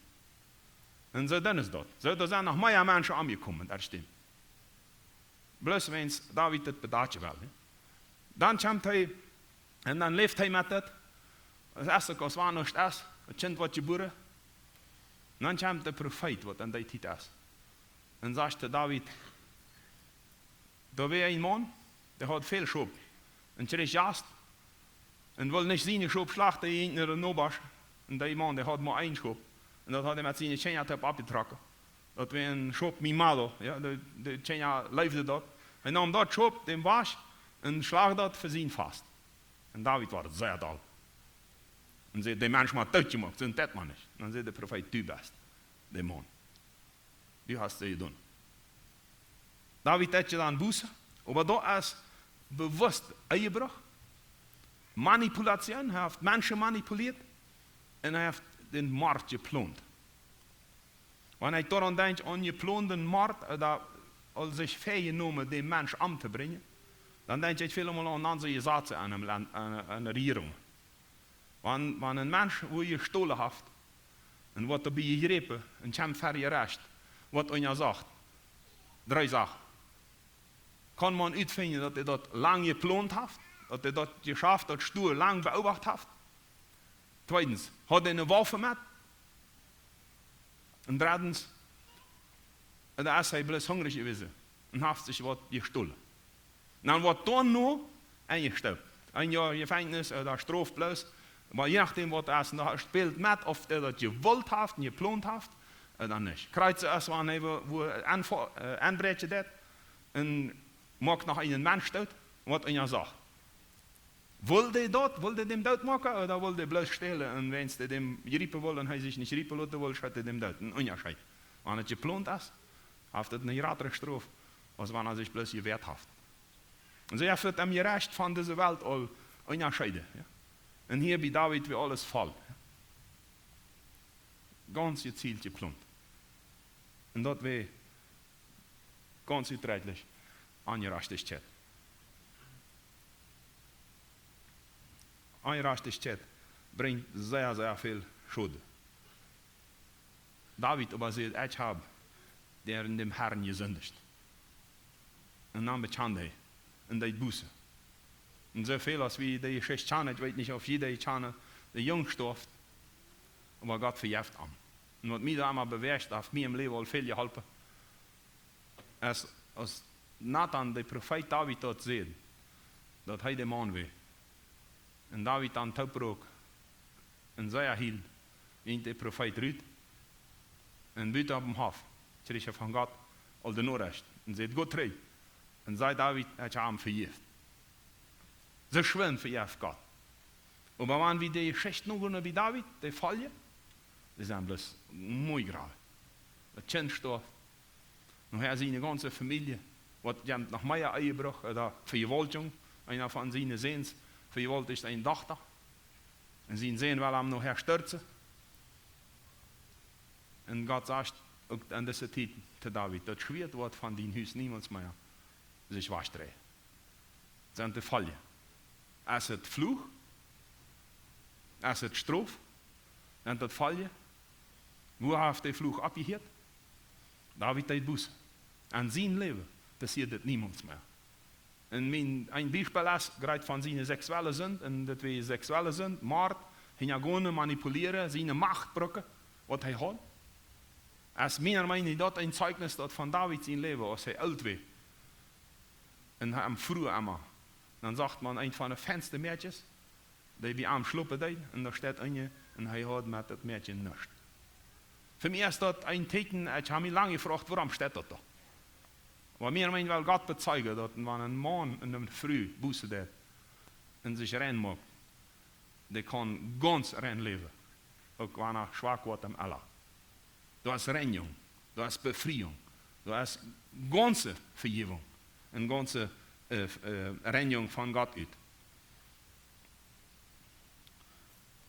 Und so dann ist das. So, da sind noch mehr Menschen angekommen, das stimmt. Bloß wenn David das bedacht will. Dann kommt er, und dann lebt er mit das. Das erste, was war noch das, das Kind wird geboren. Und dann kommt der Prophet, was an der Zeit ist. Und sagt David, da wäre ein Mann, der hat viel Schub. Und er ist Jast. Und will nicht seine Schub schlachten in der Nobasch. Und der Mann, der hat nur einen Schub. Und das hat er mit seinen Tschenja abgetragen. Das wäre ein Schub mit Malo. Ja, der Tschenja lebte dort. Er nahm dort Schub, den Wasch, und schlag dort für ihn fast. Und David war sehr doll. Und sagt, der Mensch hat das gemacht, so das man nicht. Dann sagt der Prophet, du bist der Mann. Du hast es getan. David hat dann Buße, aber da ist bewusst Ehebruch, Manipulation, er hat Menschen manipuliert und er hat den Mord geplant. Wenn ich daran denke, an geplanten Mord, oder als sich fähiggenommen, den Menschen umzubringen, dann denke ich vielmal an andere Sätze an einer Regierung. Wenn ein Mensch, wo ihr gestohlen hat, und was dabei gegriffen, und kommt für ihr Recht, was er sagt, 3 Sachen. Kann man uitvinden, dass er das lange geplant hat, dass er das geschafft hat, stur lang beobachtet hat. Zweitens, hat er eine Waffe mit? Und drittens, da ist er bloß hungrig gewesen und hat sich was gestohlen. Dann wird dann nur eingestellt. 1 Jahr Gefängnis oder Strafe bloß. Aber je nachdem, was er ist, spielt mit, ob er das gewollt hat, geplant hat, oder nicht. Kreuze erst, wenn er wo anbrechen hat, und macht nach einem Mensch tot, was er sagt. Wollte er dem Tod machen, oder wollte er bloß stehlen, und wenn er dem riepen will, und er sich nicht riepen lassen will, schreit er dem Tod. Ein Unterschied. Wenn er geplant ist, hat er eine härtere Strafe, als wenn er sich bloß gewehrt hat. Und so hat er am Recht von dieser Welt all unterscheiden. Ja? Und hier bei David wie alles Fall. Ganz gezielt geplant. Und das wäre ganz utrechtlich Angerachtheit. Angerachtheit bringt sehr, sehr viel Schuld. David aber sagt, ich habe der in dem Herrn gesündigt. Und dann bekannte hij. En deed boese. En zoveel als wie die 6 Chane, ik weet niet of jeder Chane de jong stoft. Maar God verjeft aan. En wat mij daar maar beweegt, heeft mij im leven al veel geholpen. Als Nathan, de profeet David, dat zei, dat hij de man was. En David dan toeprook. En zij hield, in de profeet Ruud. En buiten op hem af, kreeg hij van God al de noorrecht. En zei, God terug. En zei David, hij heeft hem verjeft. Ze schwimmen verjeft God. Maar wanneer we die 6 nog bij David, die vallen, die zijn bloß mooi graag. Dat kind stort. Nog hij zijn ganze familie, wat je nog meer eingebracht, oder vergewaltigung, einer von seinen Sehens vergewaltigt eine Tochter. Und sie sehen, weil ihm noch herstürzen. Und Gott sagt auch an dieser Zeit zu David, das schwert wird von deinem Haus niemals mehr sich waschen. Das sind die Fälle. Es ist Fluch, es ist Strafe, und das Fälle. Wo hat der Fluch abgehört? David hat Buße. An sein Leben passiert das niemals mehr. Und ein Beispiel ist, gerade von seinen sexuellen Sünden, und das wir sexuelle Sünden, Mord, Hintergründe manipulieren, seine Macht brücken, was er hat. Als meiner Meinung nach ein Zeugnis von David sein Leben, als er alt war. Und er früher immer. Dann sagt man, ein von den feinsten Mädchen, die bei ihm schluppen deed, und da steht eine, und er hat mit das Mädchen nichts. Für mich ist das ein Teken, ich habe mich lange gefragt, warum steht das da? Aber mir meinen, weil Gott bezeugt, dass wenn ein Mann in der Früh Buße tut und sich rein macht, der kann ganz rein leben, auch wenn er schwach wird am Allah. Da ist Reinigung, da ist Befreiung, da ist ganze Vergebung und ganze Reinigung von Gott uit.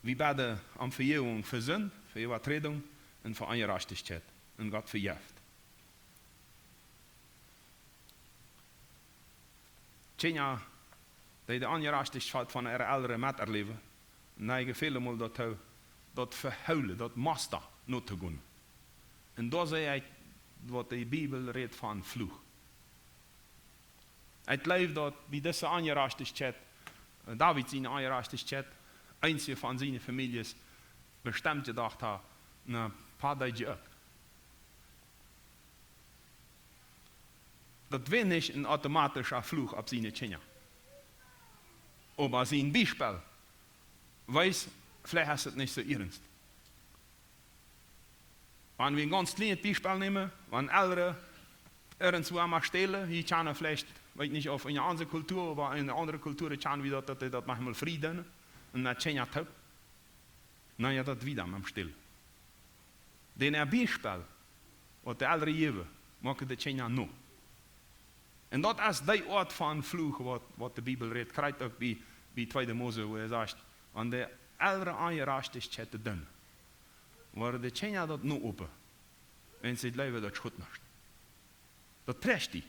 Wir beten um Vergebung für Sünde, für Übertretung und für Ungerechtigkeit und Gott vergibt. Tjena, die de ongerechtigheid van haar ouderen miterleven, neigen veel dat verhuilen, dat master not te doen. En dat is wat de Bijbel redt van vloeg. Het leeft dat bij deze ongerechtigheid, David zijn ongerechtigheid, eentje van zijn families bestemd gedacht had, een paar dagen op. Dat will nicht ein automatischer Fluch auf seine Kinder. Aber sein Beispiel weiß, vielleicht ist es nicht so ernst. Wenn wir ein ganz kleines Beispiel nehmen, wenn Ältere irgendwo einmal stehlen, hier kann vielleicht, weiß nicht, auf eine andere Kultur, aber in einer anderen Kultur kann wir das manchmal Frieden und mit Kinder tun. Naja, das wieder mit dem Still. Den Beispiel, was die Ältere geben, machen die Kinder noch. En dat is die Ort van vloeg wat de Bijbel redt. Krijgt ook bij 2 Mose, waar hij zegt, aan de oudere ongerechtigheid te doen. Waar de kinderen dat nu open. En ze leven dat goed niet. Dat treft die.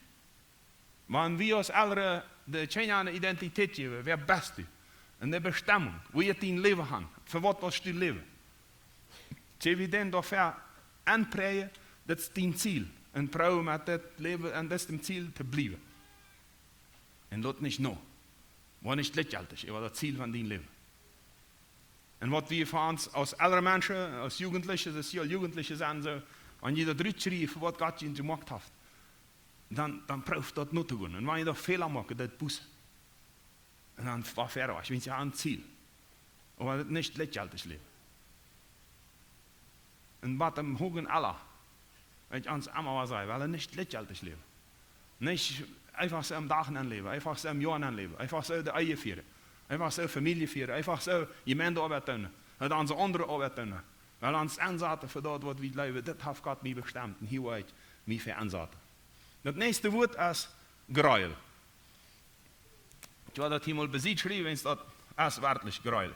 Maar wie als oudere de kinderen een identiteit geven, wer best u. En de bestemming, hoe je het in leven gaan. Voor wat was je leven. Ze willen dat ver aanpreien, dat is het ziel. En vrouw met het leven en dat is het ziel te blijven. En dat niet nog. Wat niet lächerlich, aber das Ziel van die leven. En wat we voor ons als oudere mensen, als Jugendliche, als Jugendliche zijn, so, en je dat uitschrijft voor wat God je gemaakt heeft, dan proef dat niet te doen. En wanneer je dat Fehler maakt, dat boos. En dan war verder, ich wens je aan het ziel. Aber dat niet lächerlich leven. En wat hem hogen Allah. Weil ich ans Ammer sei, weil er nicht lächerlich leben. Nicht einfach so am Tag leben, einfach so am Jahr leben, einfach so die Ehe führen, einfach so Familie führen, einfach so Gemeindearbeit tun, und dann so andere Arbeit tun. Weil uns Ansaten für das, was wir leben, das hat Gott mir bestimmt und hier wird mir für Ansaten. Das nächste Wort ist Gräuel. Ich werde das hier mal besiegt schreiben, wenn es das ist wörtlich Gräuel.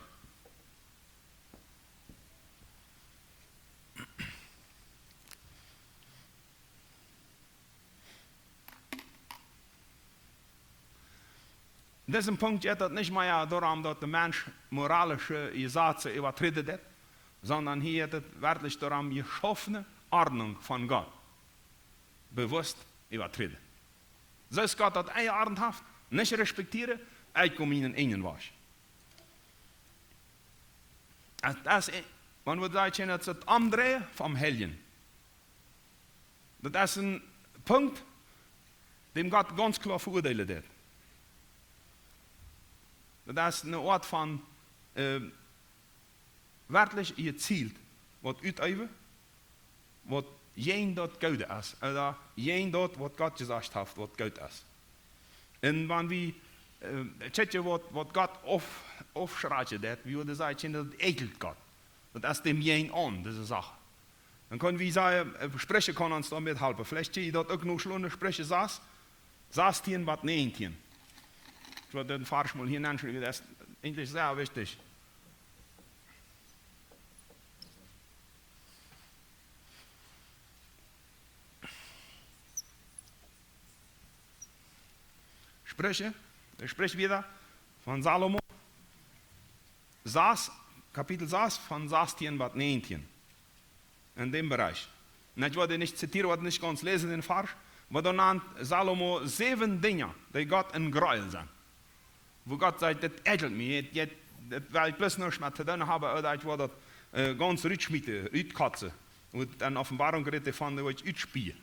In diesem Punkt geht es nicht mehr darum, dass der Mensch moralische Gesetze übertreten hat, sondern hier geht es wirklich darum, geschaffene Ordnung von Gott bewusst übertreten. So ist Gott das eigenartig, nicht respektieren, ich komme in einen wasch. Das ist, man würde sagen, das ist das Umdrehen vom Helden. Das ist ein Punkt, den Gott ganz klar verurteilen wird. Das ist eine Art von werkelijk je zielt wat uitüben, wat jij dat goed is. Oder jij dat wat Gott gesagt hat, wat goed is. En wanneer we checken wat Gott aufschreiben dat, wie würde sagen, dat ekelt Gott. Dat is dem jij an, diese Sache. Dann können wir sagen, sprechen kann uns damit helfen. Vielleicht sehe ich dort auch noch schon sprechen, saß hier was nehmen. Ich würde den Farsch mal hier nennen, das ist eigentlich sehr wichtig. Ich spreche wieder von Salomo. Kapitel 6 von 16 bis 19. In dem Bereich. Und ich werde nicht zitieren, werde nicht ganz lesen den Vers, aber da nannt Salomo 7 Dinge, die Gott in Gräuel sind. Wo Gott sagt, das edelt mich, weil ich bloß noch mit zu tun habe, oder ich werde das ganz rütschmieten, rütkatzen. Und dann Offenbarung geredet von, da wird ich rütspielen.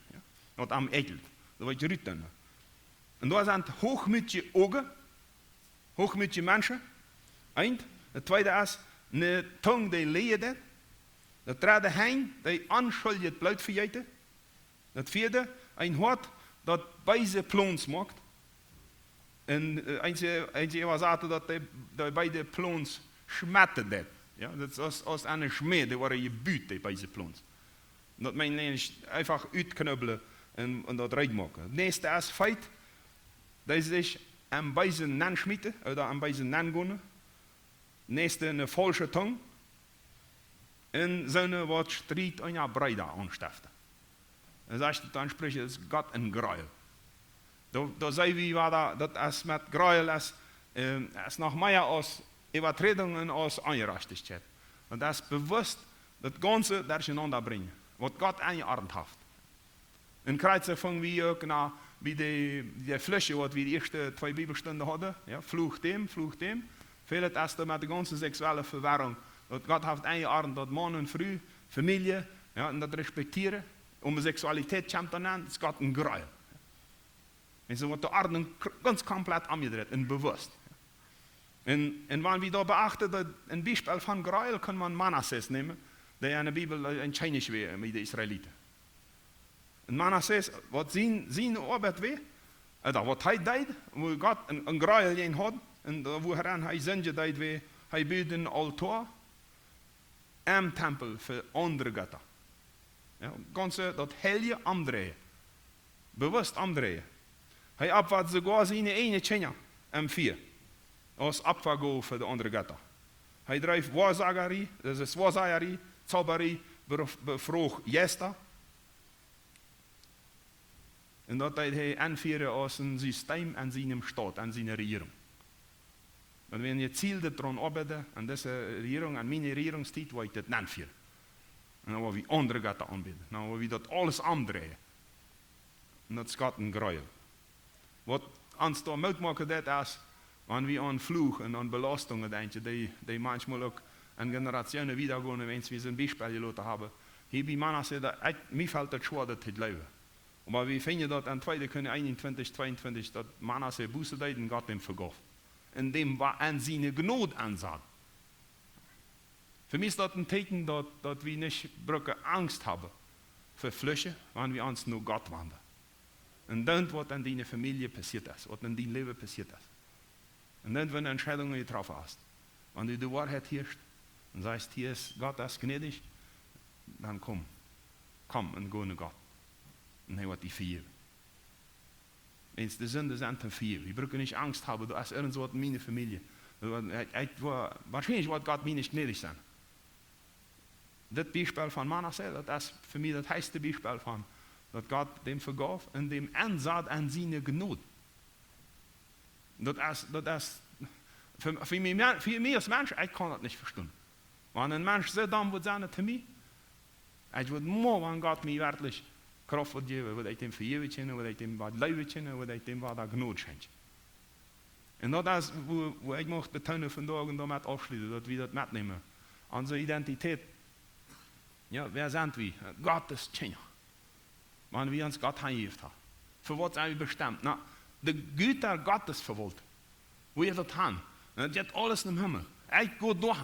Und am edelt, da wird ich rüten. Und da sind hochmütige Augen, hochmütige Menschen. Und das zweite ist, eine Tongue, die leert. Das dritte Hein, die anschuldigt bleibt für jeden. Das vierte, ein Hort, das beide Plons macht. Und einzige was sagte, dass die beide Plons schmettert. Ja, das ist eine Schmäh, die war je Büt, die beide Plons. Das meine ich einfach ausknüppeln und das reinmachen. Das nächste ist Feit, die sich am beiden Nen schmieden oder am beiden Nen gehen. Nächste eine falsche Tongue. En zo'n wat strijd en ja breida aanstiften. En als je dan spreekt, is God een gruil. Da zei wie dat es met gruil is nog meer als Übertretungen als Ungerechtigkeit. Und das ist bewusst, das Ganze durcheinander bringen, was Gott eingeordnet hat. In Kreuze fangen wir auch nach, wie die Fläche, die wir die ersten 2 Bibelstunden hatten, ja, fluch dem. Vielleicht erst mit der ganzen sexuellen Verwirrung. Dat Gott hat eingeordnet, dat Mann und Frau, Familie, ja, und das respektieren. Homosexualität kommt dann an, das ist Gott ein Gräuel. Und so wird die Ordnung ganz komplett angedreht und bewusst. Und wenn wir da beachten, dass ein Beispiel von Gräuel kann man Manasses nehmen, der in der Bibel ein Scheinisch wäre mit den Israeliten. Und Manasses, was seine Arbeit wäre, oder was er deed, wo Gott ein Gräuel hat, und wo er Sünde deed wäre, er baut ein Altar, am Tempel für andere Götter. Ja, ganze dat Heilige umdrehen. Bewusst umdrehen. Hij abwart sogar seine eine Tjener am 4. Als Abwago für die andere Götter. Hij drijft Wahrsagerie, das ist Wahrsagerie, Zauberie, befrog Jester. Und dat hij anführen als ein System an seinem Staat, an seiner Regierung. Und wenn ihr Ziel daran arbeiten, an dieser Regierung, an meine Regierungszeit, wo ich das nicht für. Und dann wollen wir andere Götter anbieten. Dann wollen wir das alles umdrehen. Und das ist Gott ein Gräuel. Was uns da Mut machen, das ist, wenn wir an Fluch und an Belastungen denken, die manchmal auch an Generationen wiedergehen, wenn wir so ein Beispiel gelassen haben. Hier bei Manasse, mir fällt das schwer, das zu leben. Aber wir finden dort an 2. Könige 21, 22, dass Manasse Buße deed und Gott ihm vergab. In dem war an seine Gnade ansah. Für mich ist das ein Zeichen, dass wir nicht Angst haben für Flüche, wenn wir uns nur Gott wandern. Und dann, was in deiner Familie passiert ist, was in deinem Leben passiert ist. Und dann, wenn du Entscheidungen getroffen hast, wenn du die Wahrheit hörst und sagst, hier ist Gott ist gnädig, dann komm und geh nach Gott. Und er wird dich vergeben. Wenn die Sünde sind, dann vergeben. Wir brauchen nicht Angst haben, du hast irgendwas in meiner Familie. Wahrscheinlich wird Gott mir nicht gnädig sein. Das Beispiel von Manasse, das ist für mich das heiße Beispiel von, dass Gott dem vergab und dem ansah an seine Gnade. Das ist für mich als Mensch, ich kann das nicht verstehen. Wenn ein Mensch so dumm wird sein zu mir, ich würde morgen, wenn Gott mich wirklich kracht wordt geven, wat uit hem vergeven kunnen, wat uit hem wat leven kunnen, wat uit hem wat daar genoeg schenkt. En dat is hoe ik mocht betonen vandaag en daarmee afsluiten, dat we dat metnemen. Onze identiteit. Ja, wer zijn we? God is Tjener. Maar wie ons God heeft. Voor wat zijn we bestemd? Nou, de Güter Gottes verwollt. Hoe je dat aan? En dat alles in de hemel. Ik ga door.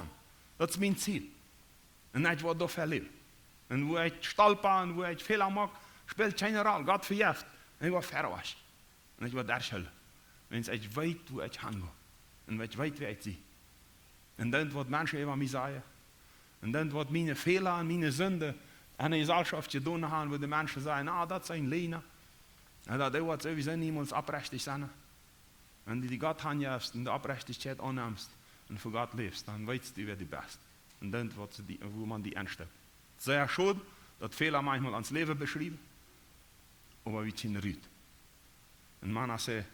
Dat is mijn ziel. En ik word door verleven. En hoe ik stolper en hoe ik Fehler maak, speelt geen rol. God vergeeft. En ik word verwas. En ik word daar schuldig. Wenn ich weet hoe ich handle. En ich weet wie ich zie. En dan wordt mensen over mij zeggen. En dan wordt mijn Fehler en mijn Sünde en de Gesellschaft gedaan haben, wo die Menschen sagen, ah, das ist ein Lehner. En dat wordt sowieso niemals abrechtig sein. Wenn du die Gott handjährst und die Abrechtigkeit annimmst und für Gott lebst, dann weißt du, wer die Beste. Und dann wird sie wo man die einstellt. Sehr schön, dass Fehler manchmal ans Leben beschreiben, aber wie sind rüht. Und man sagt,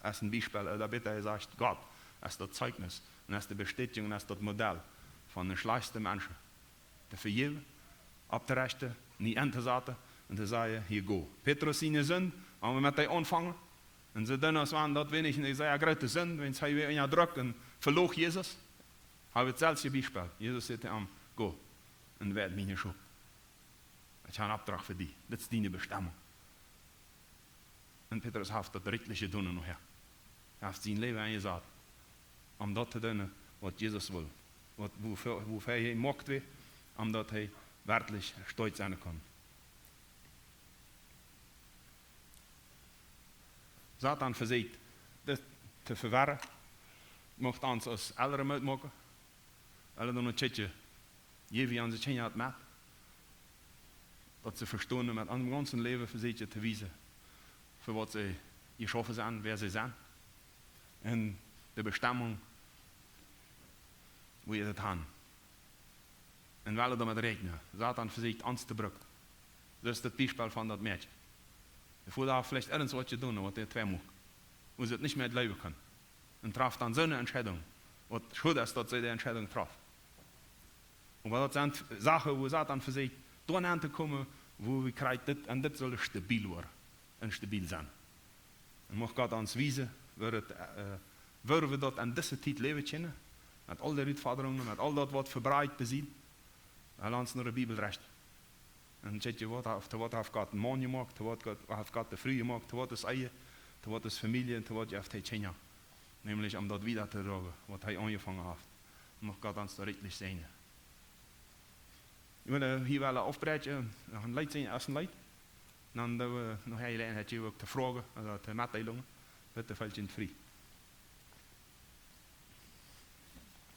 als ein Beispiel, da bitte er sagt, Gott ist das Zeugnis und ist die Bestätigung und ist das Modell von den schlechten Menschen. Der vergeben, abzurechten, nicht entzaten und zu sagen, hier go. Petrus seine Sünde, haben wir mit ihm anfangen. Und sie dann waren das wenigstens eine sehr große Sünde, wenn sie ihn ja drückt und verlog Jesus. Habe ich selbst ein Beispiel. Jesus sagte ihm, go und werd meine Schuld. Ich habe einen Auftrag für dich. Das ist deine Bestimmung. Und Petrus hat das Rechtliche tun noch her. Er hat sein Leben eingesagt, um das zu tun, was Jesus will. Wofür er gemacht wird, um dass er wirklich stolz sein kann. Satan versucht, das zu verwehren, macht uns als ältere Leute machen. Alle dan een tjetje, je wie aan zijn tjen had met. Dat ze verstaan met aan hun ganzen leven versucht je te wijzen. Voor wat ze geschaffen zijn, wer ze zijn. En de bestemming, hoe je dat aan. En wel damit rekenen. Satan versucht ons te breken. Dat is het Beispiel van dat meisje. Bevor da vielleicht irgendwas wat je doen, wat er twee moet. Wo sie het nicht mehr leben kann. Und traf dann so eine Entscheidung. Was schuld ist, dass sie die Entscheidung traf. Und das sind Sachen, wo Satan versucht, da zu kommen, wo wir kriegen, und das soll stabil werden. Und stabil sein. Und mag Gott uns weisen, würden wir dort an dieser Zeit leben können, mit all den Herausforderungen, mit all das, was verbreitet besieht, weil uns nur die Bibel recht. Und seht ihr, was hat Gott den Mann gemacht, was hat Gott die Frau gemacht, was das Ehe, was das Familie, was hat die Kinder. Nämlich um das wieder zu tragen, was er angefangen hat. Und mag Gott uns da richtig sehen. Ich will hier aufbrechen, noch ein Leid sehen, erst ein Leid. Dann noch eine Gelegenheit, die Fragen, also die Mitteilungen, bitte fällt in Frieden.